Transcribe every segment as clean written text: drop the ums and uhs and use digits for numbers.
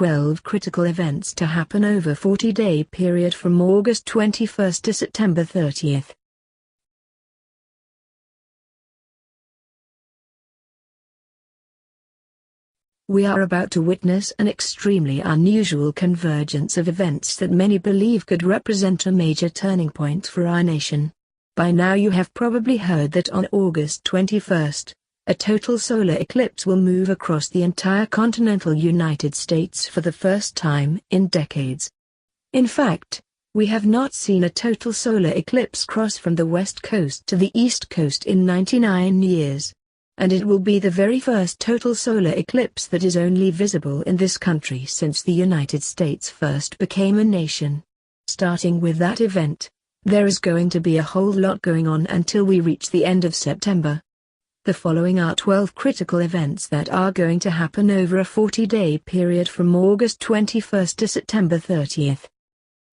12 critical events to happen over a 40-day period from August 21 to September 30. We are about to witness an extremely unusual convergence of events that many believe could represent a major turning point for our nation. By now you have probably heard that on August 21, a total solar eclipse will move across the entire continental United States for the first time in decades. In fact, we have not seen a total solar eclipse cross from the west coast to the east coast in 99 years. And it will be the very first total solar eclipse that is only visible in this country since the United States first became a nation. Starting with that event, there is going to be a whole lot going on until we reach the end of September. The following are 12 critical events that are going to happen over a 40-day period from August 21 to September 30.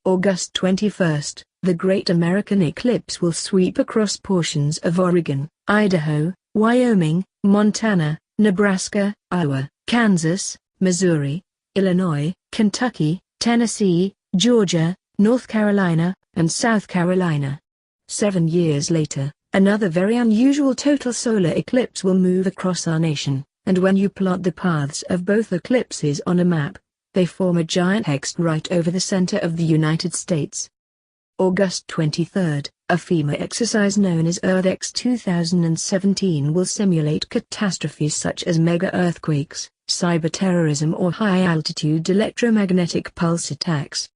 August 21, the Great American Eclipse will sweep across portions of Oregon, Idaho, Wyoming, Montana, Nebraska, Iowa, Kansas, Missouri, Illinois, Kentucky, Tennessee, Georgia, North Carolina, and South Carolina. 7 years later, another very unusual total solar eclipse will move across our nation, and when you plot the paths of both eclipses on a map, they form a giant X right over the center of the United States. August 23, a FEMA exercise known as Earth 2017 will simulate catastrophes such as mega-earthquakes, cyber-terrorism or high-altitude electromagnetic pulse attacks.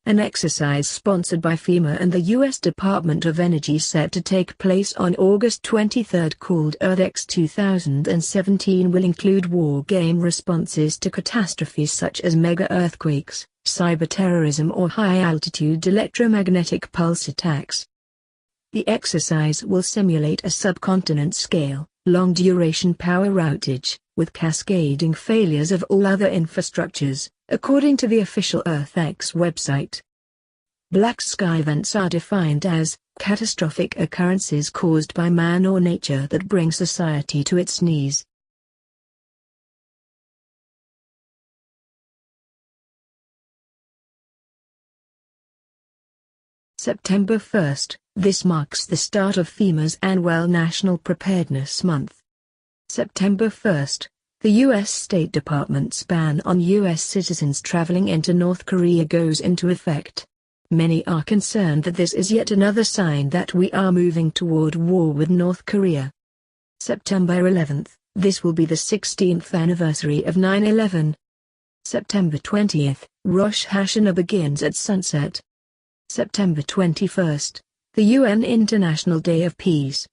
An exercise sponsored by FEMA and the U.S. Department of Energy set to take place on August 23 called Earth 2017 will include wargame responses to catastrophes such as mega-earthquakes, cyber-terrorism or high-altitude electromagnetic pulse attacks. The exercise will simulate a subcontinent-scale, long-duration power outage, with cascading failures of all other infrastructures, according to the official EarthX website. Black sky events are defined as catastrophic occurrences caused by man or nature that bring society to its knees. September 1, this marks the start of FEMA's annual National Preparedness Month. September 1, the U.S. State Department's ban on U.S. citizens traveling into North Korea goes into effect. Many are concerned that this is yet another sign that we are moving toward war with North Korea. September 11, this will be the 16th anniversary of 9/11. September 20, Rosh Hashanah begins at sunset. September 21, the UN International Day of Peace.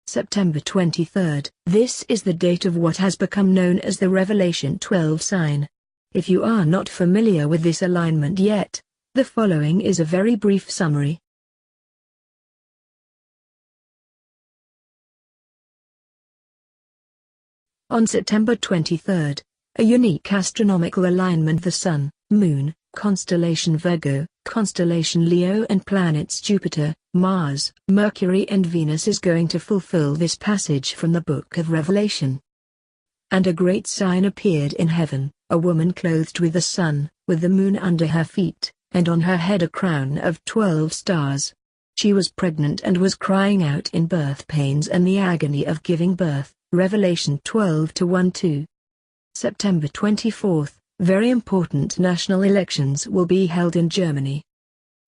September 23, this is the date of what has become known as the Revelation 12 sign. If you are not familiar with this alignment yet, the following is a very brief summary. On September 23, a unique astronomical alignment, the Sun, Moon, constellation Virgo, constellation Leo and planets Jupiter, Mars, Mercury and Venus is going to fulfill this passage from the Book of Revelation. And a great sign appeared in heaven, a woman clothed with the sun, with the moon under her feet, and on her head a crown of 12 stars. She was pregnant and was crying out in birth pains and the agony of giving birth. Revelation 12:1-2. September 24, very important national elections will be held in Germany.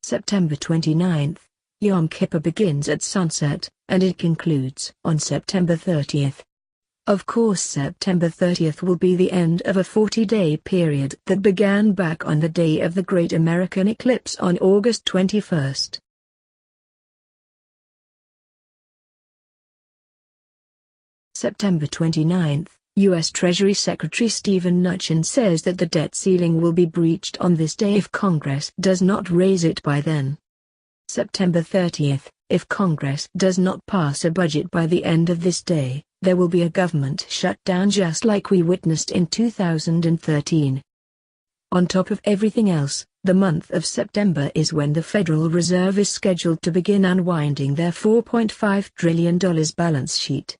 September 29, Yom Kippur begins at sunset, and it concludes on September 30. Of course, September 30 will be the end of a 40-day period that began back on the day of the Great American Eclipse on August 21. September 29, U.S. Treasury Secretary Steven Mnuchin says that the debt ceiling will be breached on this day if Congress does not raise it by then. September 30, if Congress does not pass a budget by the end of this day, there will be a government shutdown just like we witnessed in 2013. On top of everything else, the month of September is when the Federal Reserve is scheduled to begin unwinding their $4.5 trillion balance sheet.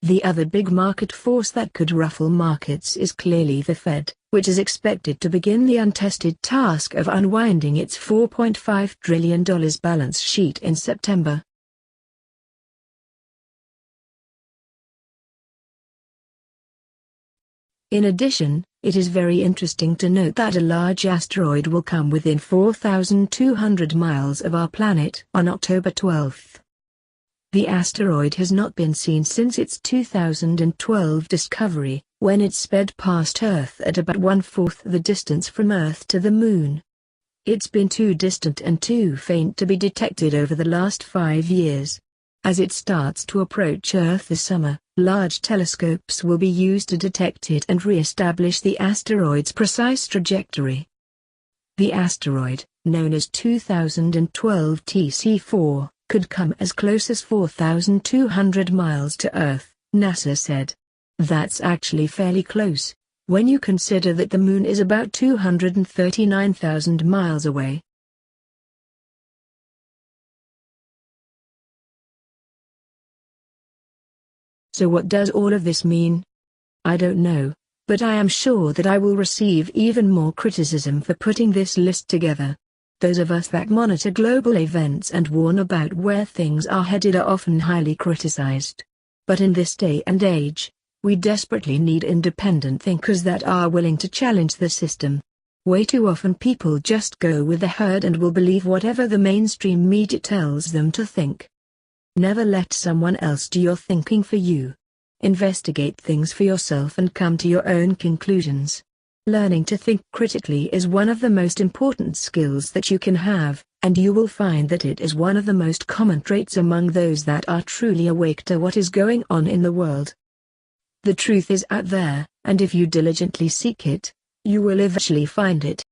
The other big market force that could ruffle markets is clearly the Fed, which is expected to begin the untested task of unwinding its $4.5 trillion balance sheet in September. In addition, it is very interesting to note that a large asteroid will come within 4,200 miles of our planet on October 12. The asteroid has not been seen since its 2012 discovery, when it sped past Earth at about 1/4 the distance from Earth to the Moon. It's been too distant and too faint to be detected over the last 5 years. As it starts to approach Earth this summer, large telescopes will be used to detect it and re-establish the asteroid's precise trajectory. The asteroid, known as 2012 TC4, could come as close as 4,200 miles to Earth, NASA said. That's actually fairly close, when you consider that the Moon is about 239,000 miles away. So what does all of this mean? I don't know, but I am sure that I will receive even more criticism for putting this list together. Those of us that monitor global events and warn about where things are headed are often highly criticized. But in this day and age, we desperately need independent thinkers that are willing to challenge the system. Way too often people just go with the herd and will believe whatever the mainstream media tells them to think. Never let someone else do your thinking for you. Investigate things for yourself and come to your own conclusions. Learning to think critically is one of the most important skills that you can have, and you will find that it is one of the most common traits among those that are truly awake to what is going on in the world. The truth is out there, and if you diligently seek it, you will eventually find it.